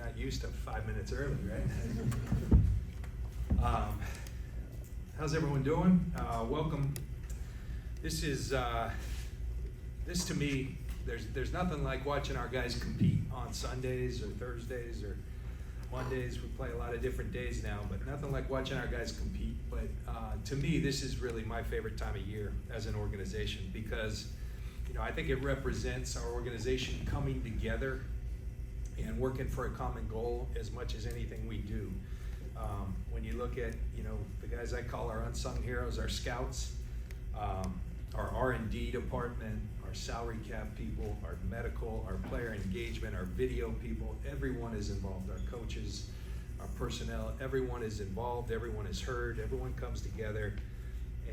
not used to 5 minutes early, right? How's everyone doing? Welcome. This to me, there's nothing like watching our guys compete on Sundays or Thursdays or Mondays. We play a lot of different days now, but nothing like watching our guys compete. But to me, this is really my favorite time of year as an organization because, I think it represents our organization coming together and working for a common goal as much as anything we do. When you look at, the guys I call our unsung heroes, our scouts, our R&D department, our salary cap people, our medical, our player engagement, our video people, everyone is involved. Our coaches, our personnel, everyone is involved, everyone is heard, everyone comes together.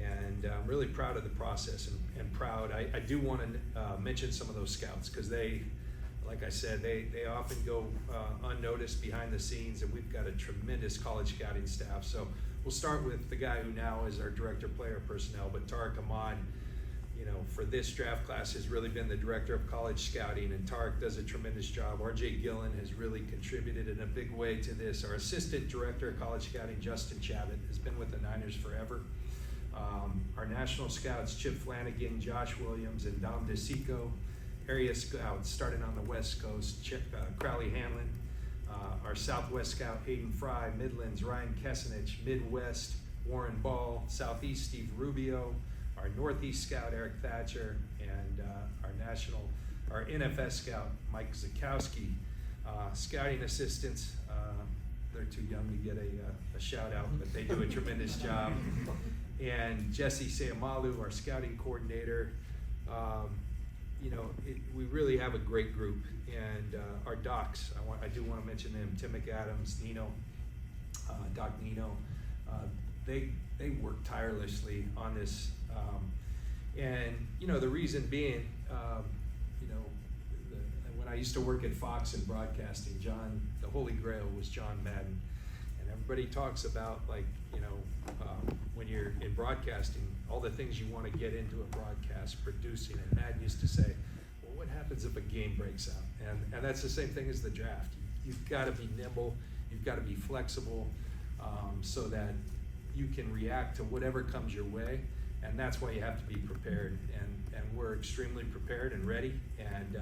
And I'm really proud of the process and proud. I do want to mention some of those scouts because they, like I said, they often go unnoticed behind the scenes, and we've got a tremendous college scouting staff. So we'll start with the guy who now is our director of player personnel, but Tarek Ahmad, for this draft class has really been the director of college scouting, and Tarek does a tremendous job. RJ Gillen has really contributed in a big way to this. Our assistant director of college scouting, Justin Chavit, has been with the Niners forever. Our national scouts, Chip Flanagan, Josh Williams, and Dom DeSico. Area scouts starting on the West Coast, Crowley Hanlon. Our Southwest scout, Hayden Fry. Midlands, Ryan Kesenich. Midwest, Warren Ball. Southeast, Steve Rubio. Our Northeast scout, Eric Thatcher. And our NFS scout, Mike Zakowski. Scouting assistants, they're too young to get a shout out, but they do a tremendous job. And Jesse Sayamalu, our scouting coordinator. We really have a great group. And our docs, I do want to mention them, Tim McAdams, Nino, Doc Nino. They work tirelessly on this. The reason being, when I used to work at Fox in broadcasting, the Holy Grail was John Madden. And everybody talks about, when you're in broadcasting, all the things you want to get into a broadcast, producing. And Madden used to say, well, what happens if a game breaks out? And that's the same thing as the draft. You've got to be nimble. You've got to be flexible so that you can react to whatever comes your way. And that's why you have to be prepared. And we're extremely prepared and ready. And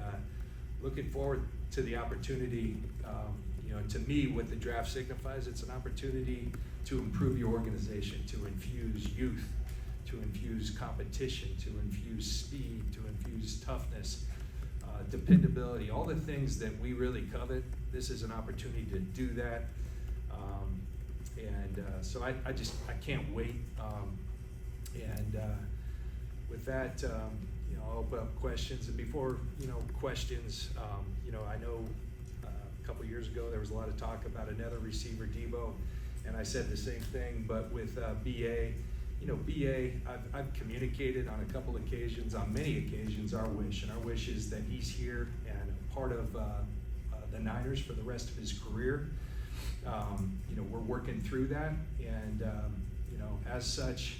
looking forward to the opportunity. To me, what the draft signifies, it's an opportunity to improve your organization, to infuse youth, to infuse competition, to infuse speed, to infuse toughness, dependability, all the things that we really covet. This is an opportunity to do that. So I can't wait. With that, I'll open up questions. And before, questions, I know a couple years ago there was a lot of talk about another receiver, Debo, and I said the same thing. But with BA, BA, I've communicated on a couple occasions, on many occasions, our wish. And our wish is that he's here and a part of the Niners for the rest of his career. We're working through that. And, as such,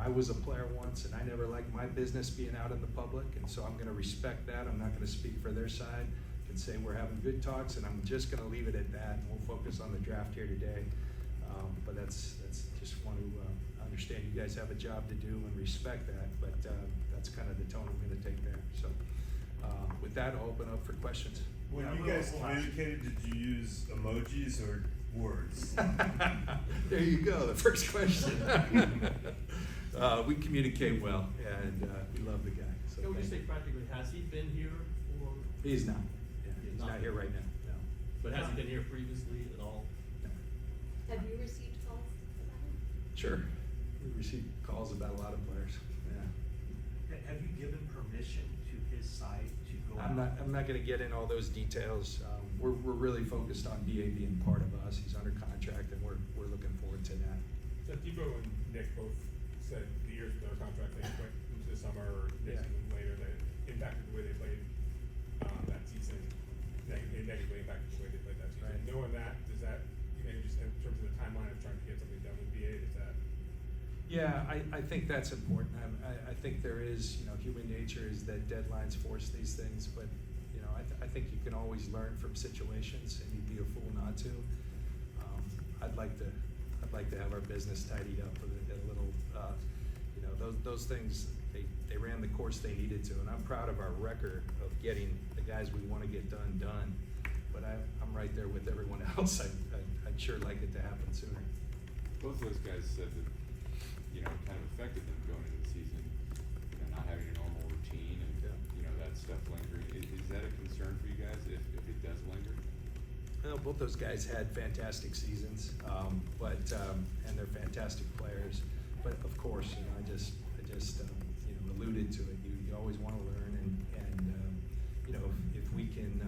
I was a player once, and I never liked my business being out in the public. And so I'm going to respect that. I'm not going to speak for their side. I can say we're having good talks, and I'm just going to leave it at that. And we'll focus on the draft here today. But that's just want to understand you guys have a job to do and respect that, but that's kind of the tone I'm going to take there. So with that, I'll open up for questions. When you guys communicated, did you use emojis or words? There you go, the first question. We communicate well, and we love the guy. So can we just say practically, has he been here for? He's not. Yeah, he's not here right now. No. But has he been here previously at all? No. Have you received calls about him? Sure. We receive calls about a lot of players. Yeah. Have you given permission to his side to go I'm not going to get in all those details. We're really focused on BA being part of us. He's under contract, and we're looking forward to that. So Debo and Nick both said the years of their contract they went into the summer or next season later that impacted the way they played that season. Negatively impacted the way they played that season. Right. Knowing that, does that, just in terms of the timeline of trying to get something done with BA, does that? Yeah, I think that's important. I think there is, human nature is that deadlines force these things, but, I think you can always learn from situations, and you'd be a fool not to. I'd like to have our business tidied up with a little, you know, those things, they ran the course they needed to, and I'm proud of our record of getting the guys we want to get done. But I'm right there with everyone else. I'd sure like it to happen sooner. Both of those guys said that, you know, it kind of affected them going into the season, you know, not having a normal routine and, you know, that stuff lingering. Is that a concern for you guys if it does linger? Well, both those guys had fantastic seasons, and they're fantastic players. But of course, you know, I just you know, alluded to it. You always want to learn, and you know, if we can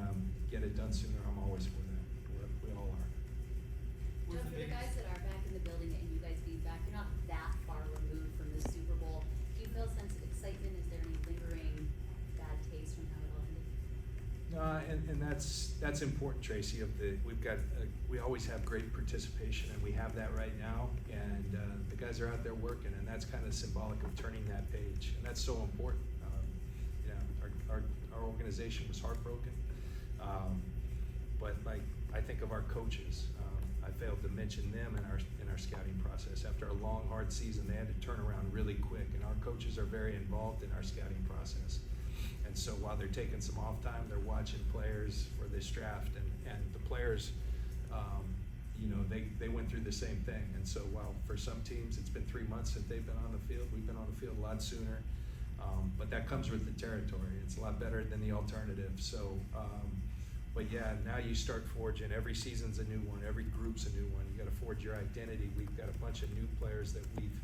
get it done sooner, I'm always for that. We all are. What's John, for the biggest- guys that are back in the building and you guys being back, you're not that far removed from the Super Bowl. Do you feel a sense of excitement? Is there any lingering bad taste from how it all ended? And that's important, Tracy. We always have great participation, and we have that right now. And the guys are out there working, and that's kind of symbolic of turning that page, and that's so important. You know, our organization was heartbroken, but like I think of our coaches. I failed to mention them in our scouting process. After a long, hard season, they had to turn around really quick, and our coaches are very involved in our scouting process. And so while they're taking some off time, they're watching players for this draft, and the players, you know, they went through the same thing. And so while for some teams it's been 3 months since they've been on the field, we've been on the field a lot sooner. But that comes with the territory. It's a lot better than the alternative. So, but yeah, now you start forging. Every season's a new one. Every group's a new one. You got to forge your identity. We've got a bunch of new players that we've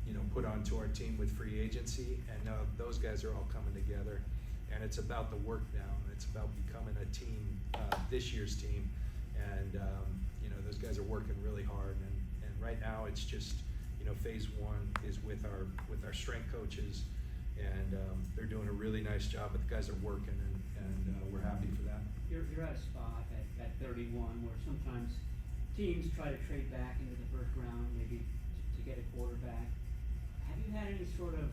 you know, put onto our team with free agency, and now those guys are all coming together, and it's about the work now, and it's about becoming a team, this year's team, and you know, those guys are working really hard, and right now it's just, you know, phase one is with our strength coaches, and they're doing a really nice job, but the guys are working, and we're happy for that. You're at a spot at 31 where sometimes teams try to trade back into the first round, maybe to get a quarterback. Have you had any sort of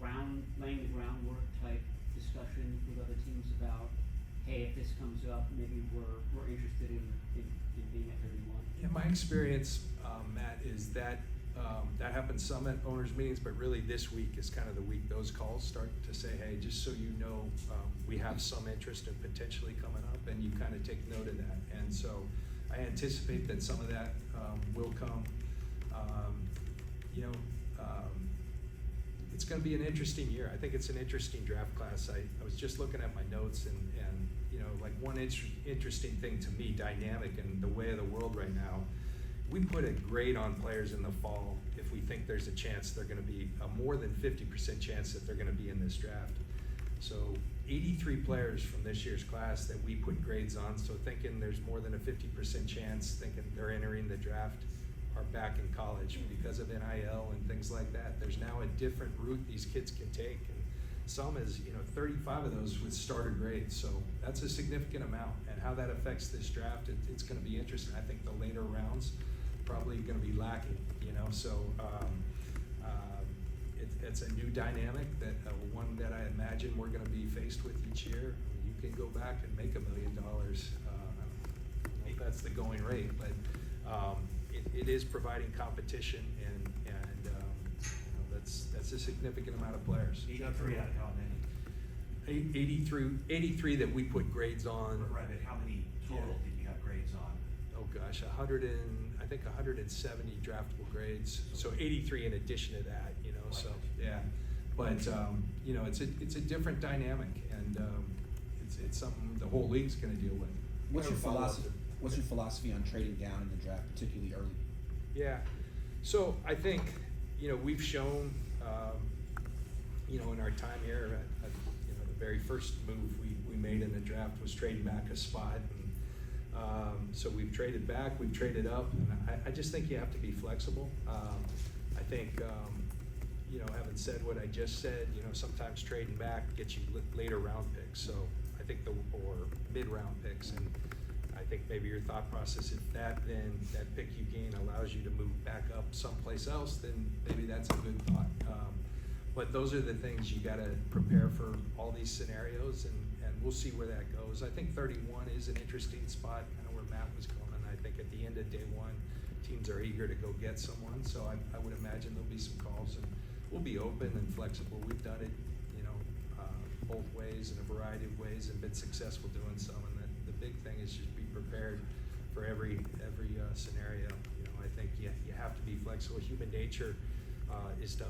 laying the groundwork type discussions with other teams about, hey, if this comes up, maybe we're interested in being at 31? Yeah, my experience, Matt, is that that happens some at owners' meetings, but really this week is kind of the week those calls start to say, hey, just so you know, we have some interest in potentially coming up, and you kind of take note of that. And so I anticipate that some of that will come. You know, it's going to be an interesting year. I think it's an interesting draft class. I was just looking at my notes, and you know, like one interesting thing to me, dynamic in the way of the world right now, we put a grade on players in the fall if we think there's a chance they're going to be a more than 50% chance that they're going to be in this draft. So 83 players from this year's class that we put grades on, so thinking there's more than a 50% chance thinking they're entering the draft are back in college because of NIL and things like that. There's now a different route these kids can take, and some is, you know, 35 of those with starter grades, so that's a significant amount. And how that affects this draft, it's going to be interesting. I think the later rounds probably going to be lacking, you know, so it's a new dynamic, that one that I imagine we're going to be faced with each year. You can go back and make $1 million. I don't know if that's the going rate, but it is providing competition, and you know, that's a significant amount of players. 83 out of how many? 83 that we put grades on. Right, but how many total did you have grades on? Oh gosh, 170 draftable grades. So 83 in addition to that, you know. So yeah, but you know, it's a different dynamic, and it's something the whole league's going to deal with. What's your philosophy on trading down in the draft, particularly early? Yeah, so I think, you know, we've shown, you know, in our time here, you know, the very first move we made in the draft was trading back a spot, and so we've traded back, we've traded up, and I just think you have to be flexible. I think, you know, having said what I just said, you know, sometimes trading back gets you later round picks, so I think or mid-round picks, and I think maybe your thought process, if that pick you gain allows you to move back up someplace else, then maybe that's a good thought. But those are the things you got to prepare for, all these scenarios, and we'll see where that goes. I think 31 is an interesting spot, kind of where Matt was going. I think at the end of day one, teams are eager to go get someone, so I would imagine there'll be some calls, and we'll be open and flexible. We've done it, both ways in a variety of ways and been successful doing so. And the big thing is just be prepared for every scenario. I think you have to be flexible. Human nature is to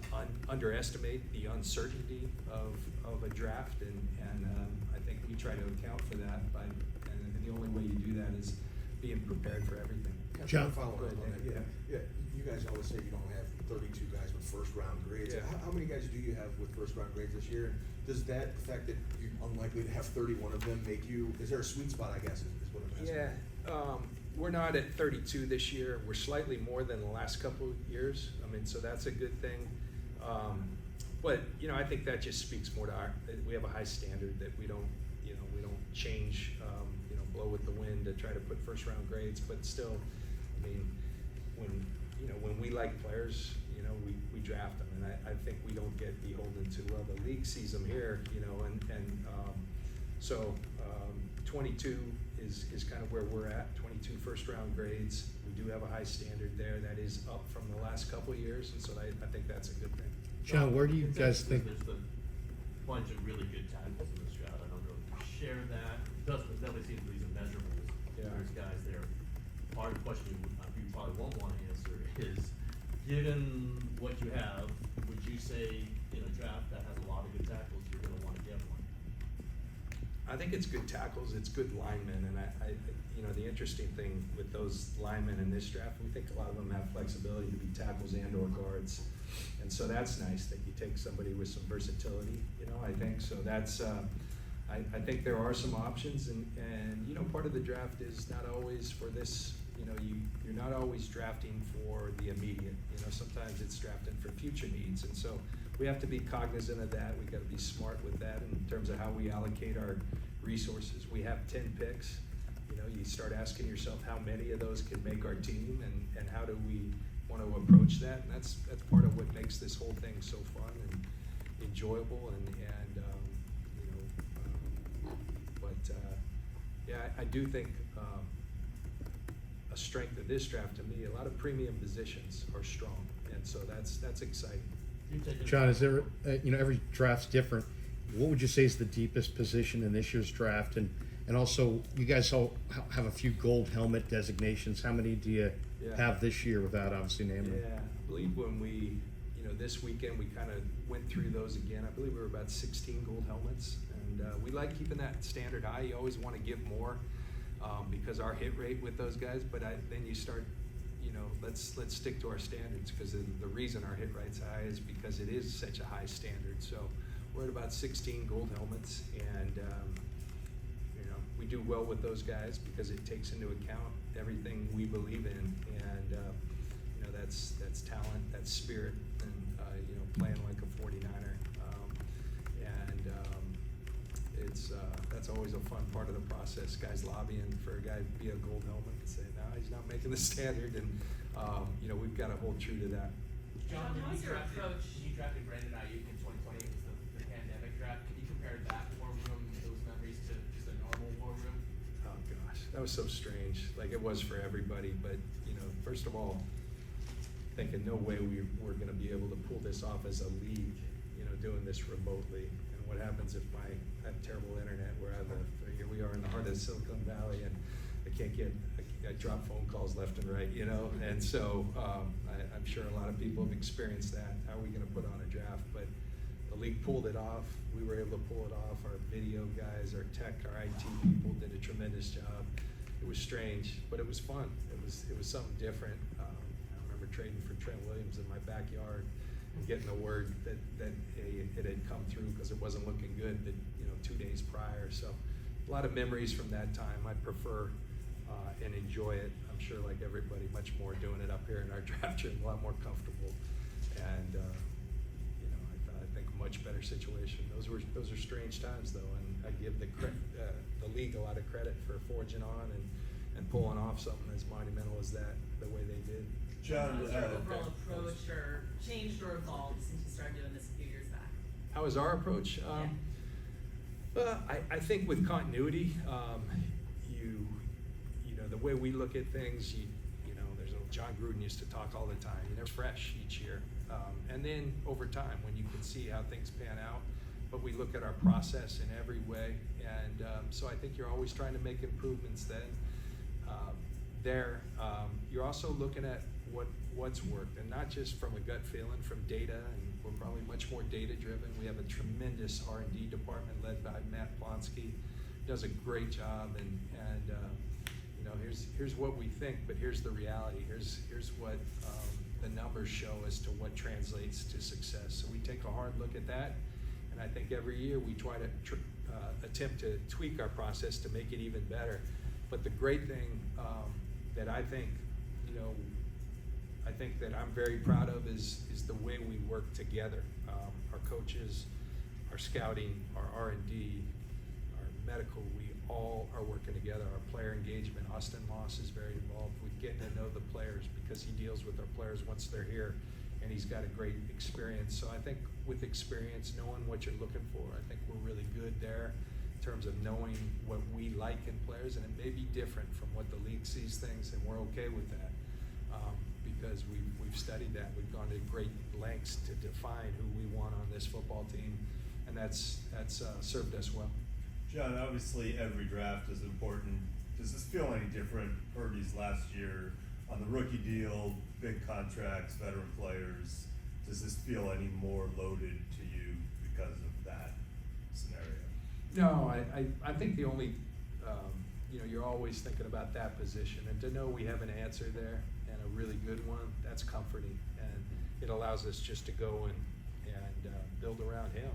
underestimate the uncertainty of a draft, and I think we try to account for that and the only way you do that is being prepared for everything. John, Go following ahead, up on that, Dan. yeah, you guys always say you don't have 32 guys with first round grades. Yeah. How many guys do you have with first round grades this year? And does that, the fact that you're unlikely to have 31 of them, make you, is there a sweet spot, I guess, is what I'm asking? Yeah, we're not at 32 this year. We're slightly more than the last couple of years. So that's a good thing. But I think that just speaks more to we have a high standard that we don't change, blow with the wind to try to put first round grades. But still, when we like players, we draft them, and I think we don't get beholden to, well, the league sees them here, so 22 is kind of where we're at. 22 first round grades. We do have a high standard there that is up from the last couple of years, and so I think that's a good thing. John, where do you guys think? There's a bunch of really good tackles in this draft. I don't know if you share that. It definitely seems these are measurables. Yeah. There's guys there. Part of the question you probably won't want to answer is, given what you have, would you say in a draft that has a lot of good tackles, you're going to want to get one? I think it's good tackles, it's good linemen, and I the interesting thing with those linemen in this draft, we think a lot of them have flexibility to be tackles and or guards, and so that's nice that you take somebody with some versatility, I think, so that's, I think there are some options, and part of the draft is not always for this, you're not always drafting for the immediate, sometimes it's drafting for future needs, and so we have to be cognizant of that. We've got to be smart with that in terms of how we allocate our resources. We have 10 picks. You start asking yourself how many of those can make our team, and how do we want to approach that? And that's part of what makes this whole thing so fun and enjoyable. I do think a strength of this draft to me, a lot of premium positions are strong, and so that's exciting. John, is there, every draft's different. What would you say is the deepest position in this year's draft? And also, you guys all have a few gold helmet designations. How many do you have this year without obviously naming them? Yeah, I believe when we, this weekend, we kind of went through those again. I believe we were about 16 gold helmets. And we like keeping that standard high. You always want to give more because our hit rate with those guys. But then you start, let's stick to our standards, because the reason our hit rate's high is because it is such a high standard. So we're at about 16 gold helmets, and we do well with those guys because it takes into account everything we believe in, and that's talent, that's spirit, and playing like a 49er, it's that's always a fun part of the process. Guys lobbying for a guy to be a gold helmet and say, no, he's not making the standard, and we've got to hold true to that. John, how's your approach? You drafted Brandon Aiyuk in 2020. It was the pandemic draft. Can you compare that war room, those memories, to just a normal war room? Oh gosh, that was so strange. Like it was for everybody, but first of all, thinking no way we were going to be able to pull this off as a league, doing this remotely. And what happens if I have terrible internet where here we are in the heart of Silicon Valley, and I drop phone calls left and right, and so I'm sure a lot of people have experienced that. How are we going to put on a draft? But the league pulled it off. We were able to pull it off. Our video guys, our tech, our IT people did a tremendous job. It was strange, but it was fun. It was something different. I remember trading for Trent Williams in my backyard and getting the word that it had come through because it wasn't looking good 2 days prior. So a lot of memories from that time. I prefer and enjoy it. I'm sure, like everybody, much more doing it up here in our draft room, a lot more comfortable, and I think much better situation. Those are strange times though, and I give the league a lot of credit for forging on and pulling off something as monumental as that the way they did. John, How has your overall approach or changed or evolved since you started doing this a few years back? How was our approach? I think with continuity, you know, the way we look at things, you know, there's a John Gruden used to talk all the time. They're fresh each year, and then over time, when you can see how things pan out. But we look at our process in every way, and so I think you're always trying to make improvements. Then you're also looking at what's worked, and not just from a gut feeling, from data, and we're probably much more data driven. We have a tremendous R&D department led by Matt Plonsky, does a great job, and you know, here's what we think, but here's the reality. Here's what the numbers show as to what translates to success. So we take a hard look at that, and I think every year we try to attempt to tweak our process to make it even better. But the great thing that I think, you know, I think that I'm very proud of is the way we work together. Our coaches, our scouting, our R&D, our medical, we all are working together. Our player engagement, Austin Moss is very involved with getting to know the players because he deals with our players once they're here, and he's got a great experience. So I think with experience, knowing what you're looking for, I think we're really good there in terms of knowing what we like in players, and it may be different from what the league sees things, and we're okay with that. Because we've studied that. We've gone to great lengths to define who we want on this football team, and that's served us well. John, obviously every draft is important. Does this feel any different? Purdy's last year on the rookie deal, big contracts, veteran players. Does this feel any more loaded to you because of that scenario? No, I think the only, you know, you're always thinking about that position, and to know we have an answer there, and a really good one, that's comforting, and it allows us just to go and build around him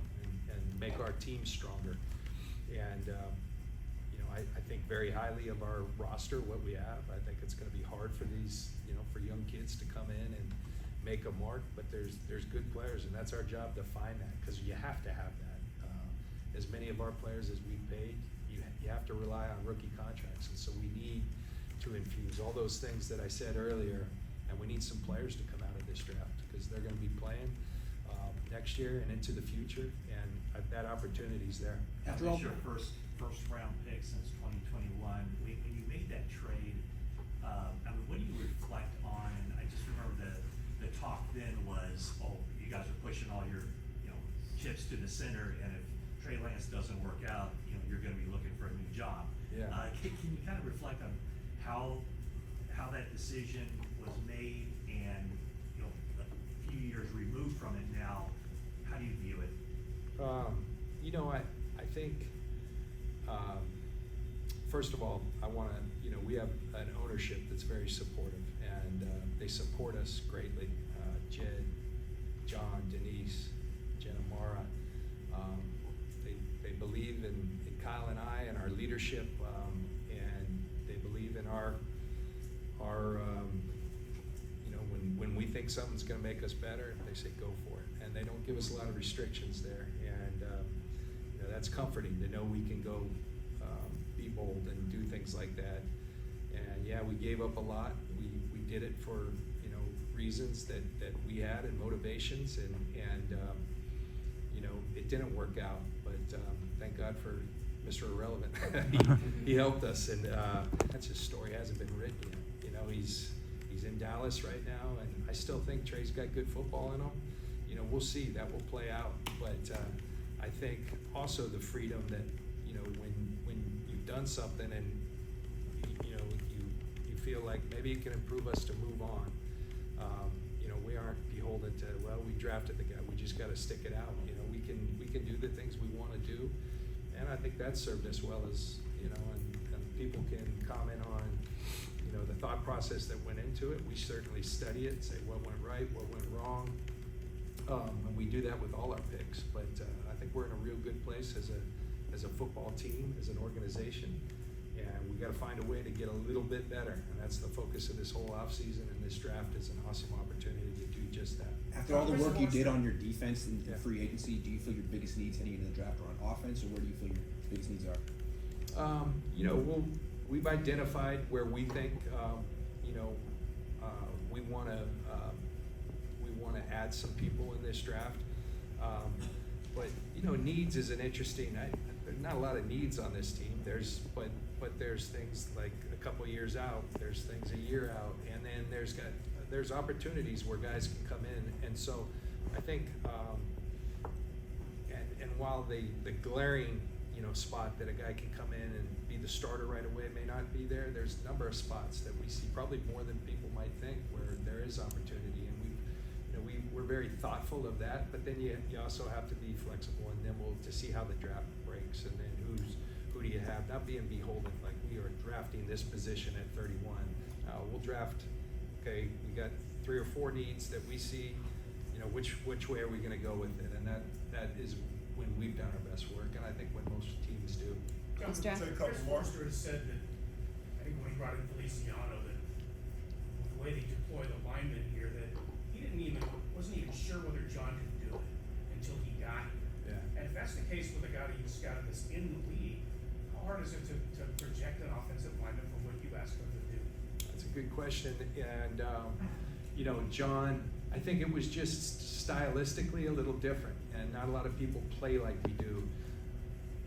and make our team stronger. And you know, I think very highly of our roster, what we have. I think it's going to be hard for these, you know, for young kids to come in and make a mark, but there's good players, and that's our job to find that, because you have to have that. As many of our players as we've paid, you have to rely on rookie contracts, and so we need to infuse all those things that I said earlier, and we need some players to come out of this draft, because they're going to be playing next year and into the future, and that opportunity's there. After all, your first round pick since 2021. When you made that trade, I mean, what do you reflect on? And I just remember the talk then was, oh, you guys are pushing all your, you know, chips to the center, and if Trey Lance doesn't work out, you know, you're going to be looking for a new job. Yeah. Can you kind of reflect on how that decision was made, and, you know, a few years removed from it now, how do you view it? You know, I think, first of all, I want to, you know, we have an ownership that's very supportive, and they support us greatly. Jed, John, Denise, Jenna Mara, they believe in Kyle and I and our leadership, and they believe in our you know, when we think something's going to make us better, they say go for it, and they don't give us a lot of restrictions there, and you know, that's comforting to know we can go be bold and do things like that. And yeah, we gave up a lot. We did it for, you know, reasons that we had and motivations, and you know, it didn't work out, but thank God for Mr. Irrelevant. he helped us, and that's his story. Hasn't been written yet. You know, he's in Dallas right now, and I still think Trey's got good football in him. You know, we'll see. That will play out. But I think also the freedom that, you know, when you've done something and you know, you feel like maybe it can improve us to move on. You know, we aren't beholden to, well, we drafted the guy, we just got to stick it out. You know, we can do the things we want to do, and I think that's served us well, as you know, and people can comment on, you know, the thought process that went into it. We certainly study it, say what went right, what went wrong, and we do that with all our picks. But I think we're in a real good place as a football team, as an organization, and we got to find a way to get a little bit better, and that's the focus of this whole offseason, and this draft is an awesome opportunity to do just that. After all the work you did on your defense and Yeah. free agency, do you feel your biggest needs heading into the draft are on offense, or where do you feel your biggest needs are? You know, we've identified where we think, you know, we want to add some people in this draft. But you know, needs is an interesting. there's not a lot of needs on this team. But there's things like a couple years out, there's things a year out, and then there's opportunities where guys can come in. And so I think, and while the glaring, spot that a guy can come in and be the starter right away may not be there, there's a number of spots that we see, probably more than people might think, where there is opportunity. And we're very thoughtful of that, but then you also have to be flexible and nimble to see how the draft breaks, and then who do you have, not being beholden, like we are drafting this position at 31. We'll draft, okay, we got 3 or 4 needs that we see, which way are we gonna go with it? And that is when we've done our best work, and I think when most teams do. John, Chris Forrester has said that, I think when he brought in Feliciano, that the way they deploy the linemen here, that he wasn't even sure whether John could do it until he got here. Yeah. And if that's the case with a guy that you scouted that's in the league, how hard is it to project an offensive lineman from what you asked him to do? That's a good question, and John, I think it was just stylistically a little different, and not a lot of people play like we do.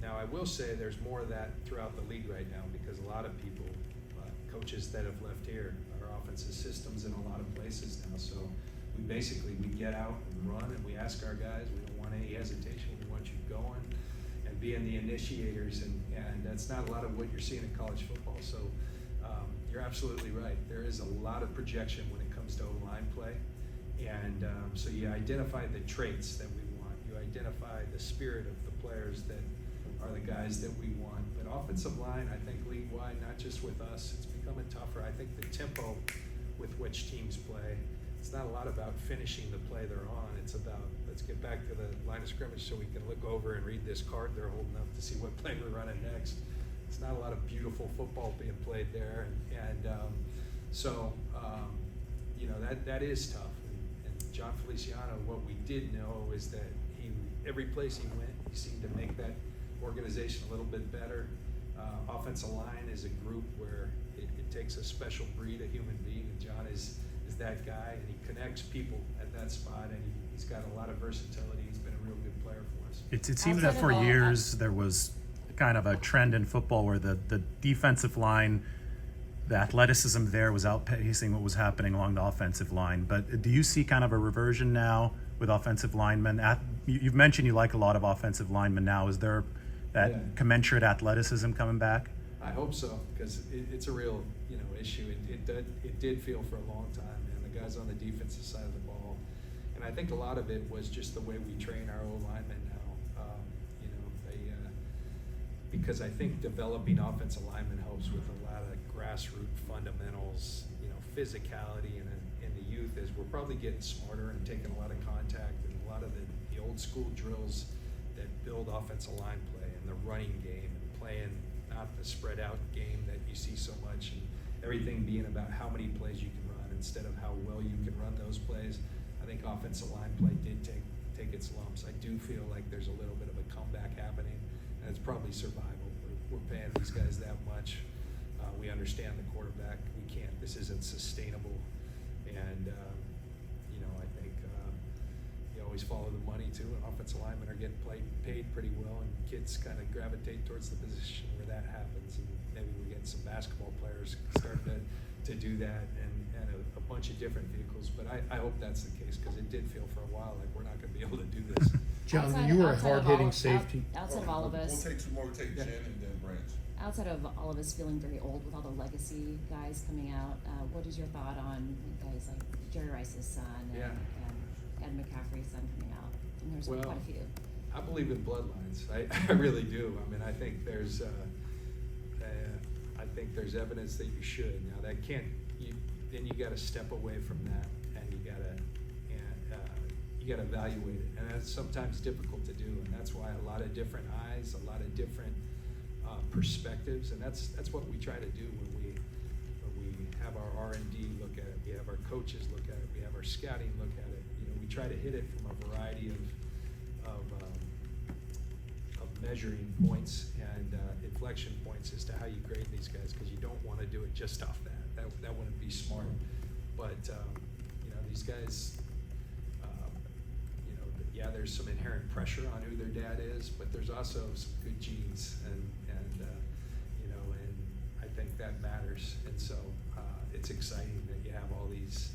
Now, I will say there's more of that throughout the league right now, because a lot of people, coaches that have left here, are offensive systems in a lot of places now. So we get out and run, and we ask our guys. We don't want any hesitation. We want you going and being the initiators, and that's not a lot of what you're seeing in college football. So you're absolutely right. There is a lot of projection when it comes to O-line play, and so you identify the traits that we want. You identify the spirit of the players that are the guys that we want. But offensive line, I think league-wide, not just with us, it's becoming tougher. I think the tempo with which teams play, it's not a lot about finishing the play they're on. It's about, let's get back to the line of scrimmage so we can look over and read this card they're holding up to see what play we're running next. It's not a lot of beautiful football being played there. So that is tough. And John Feliciano, what we did know is that every place he went, he seemed to make that organization a little bit better. Offensive line is a group where it takes a special breed of human being, and John is that guy, and he connects people at that spot, and he's got a lot of versatility. He's been a real good player for us. It seemed that for years there was kind of a trend in football where the defensive line, the athleticism there was outpacing what was happening along the offensive line. But do you see kind of a reversion now with offensive linemen? You've mentioned you like a lot of offensive linemen now. Is there that commensurate athleticism coming back? I hope so, because it's a real issue. It did feel for a long time, man. The guys on the defensive side of the ball, and I think a lot of it was just the way we train our O-linemen now. Because I think developing offensive linemen helps with a lot of grassroots fundamentals, physicality in the youth, as we're probably getting smarter and taking a lot of contact, and a lot of the old school drills that build offensive line play and the running game and playing not the spread out game that you see so much, and everything being about how many plays you can run instead of how well you can run those plays. I think offensive line play did take its lumps. I do feel like there's a little bit of a comeback happening, and it's probably survival. We're paying these guys that much. We understand the quarterback. This isn't sustainable, and I think you always follow the money too. And offensive linemen are getting paid pretty well, and kids kind of gravitate towards the position where that happens. And maybe we're getting some basketball players starting to do that, and a bunch of different vehicles. But I hope that's the case, because it did feel for a while like we're not going to be able to do this. John, you were a hard-hitting safety. Outside of all of us. We'll take 2 more. We'll take Jen and then Branch. Outside of all of us feeling very old with all the legacy guys coming out, what is your thought on guys like Jerry Rice's son and Ed McCaffrey's son coming out? And there's quite a few. I believe in bloodlines. I really do. I mean, I think there's evidence that you should. Now that then you got to step away from that, and you got to evaluate it, and that's sometimes difficult to do, and that's why a lot of different eyes, a lot of different perspectives, and that's what we try to do when we have our R&D look at it. We have our coaches look at it. We have our scouting look at it. We try to hit it from a variety of measuring points and inflection points as to how you grade these guys, because you don't want to do it just off that. That wouldn't be smart. But these guys, yeah, there's some inherent pressure on who their dad is, but there's also some good genes, and you know, and I think that matters. And so it's exciting that you have all these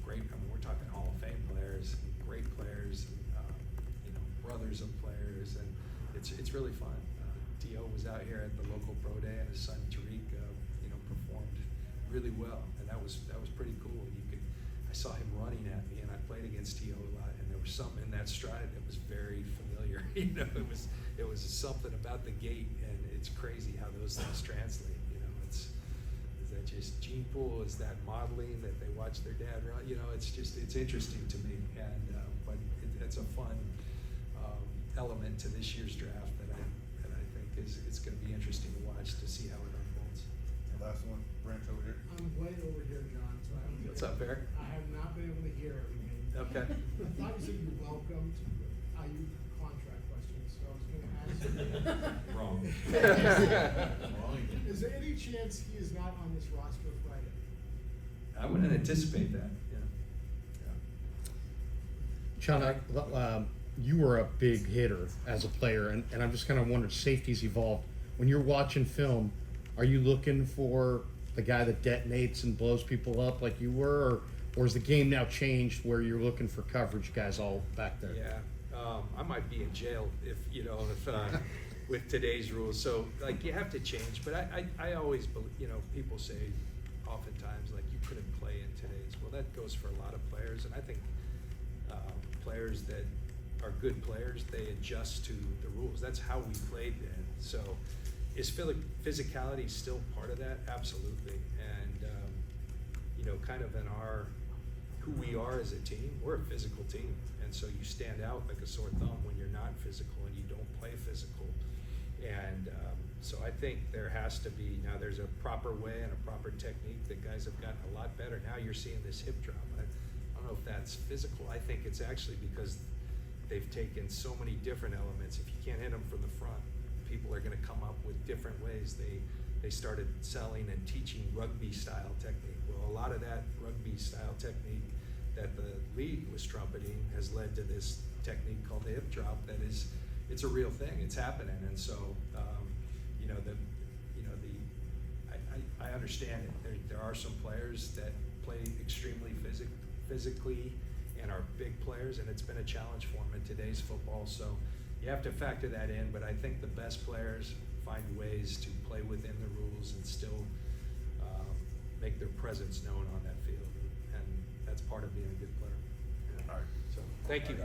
great. I mean, we're talking Hall of Fame players, great players, and, you know, brothers of players, and it's really fun. T.O. was out here at the local pro day, and his son Tariq, you know, performed really well, and that was pretty cool. I saw him running at me, and I played against T.O. a lot, and there was something in that stride that was very familiar. You know, it was something about the gait, and it's crazy how those things translate. You know, is that just gene pool? Is that modeling that they watch their dad run? You know, it's interesting to me, and but it's a fun element to this year's draft that I think it's going to be interesting to watch to see how it unfolds. The last one, Branch over here. I'm way over here, John, so I don't get What's up, Bear? I have not been able to hear everything. Okay. Obviously, you welcomed Aiyuk contract questions, so I was gonna ask you. Wrong. Is there any chance he is not on this roster Friday? I wouldn't anticipate that. Yeah. John, you were a big hitter as a player, and I'm just kind of wondering, safety's evolved. When you're watching film, are you looking for the guy that detonates and blows people up like you were, or is the game now changed where you're looking for coverage guys all back there? Yeah, I might be in jail if with today's rules. So like you have to change, but I always believe, you know, people say oftentimes like you couldn't play in today's. Well, that goes for a lot of players, and I think players that are good players, they adjust to the rules. That's how we played then. So is physicality still part of that? Absolutely. And you know, kind of in who we are as a team, we're a physical team, and so you stand out like a sore thumb when you're not physical and you don't play physical. And so I think there has to be, now there's a proper way and a proper technique that guys have gotten a lot better. Now you're seeing this hip drop. I don't know if that's physical. I think it's actually because they've taken so many different elements. If you can't hit them from the front, people are going to come up with different ways. They started selling and teaching rugby style technique. Well, a lot of that rugby style technique that the league was trumpeting has led to this technique called the hip drop. That is, it's a real thing. It's happening, and so you know I understand it. There are some players that play extremely physically and are big players, and it's been a challenge for them in today's football. So you have to factor that in, but I think the best players find ways to play within the rules and still make their presence known on that field, and that's part of being a good player. Yeah. All right. So thank you.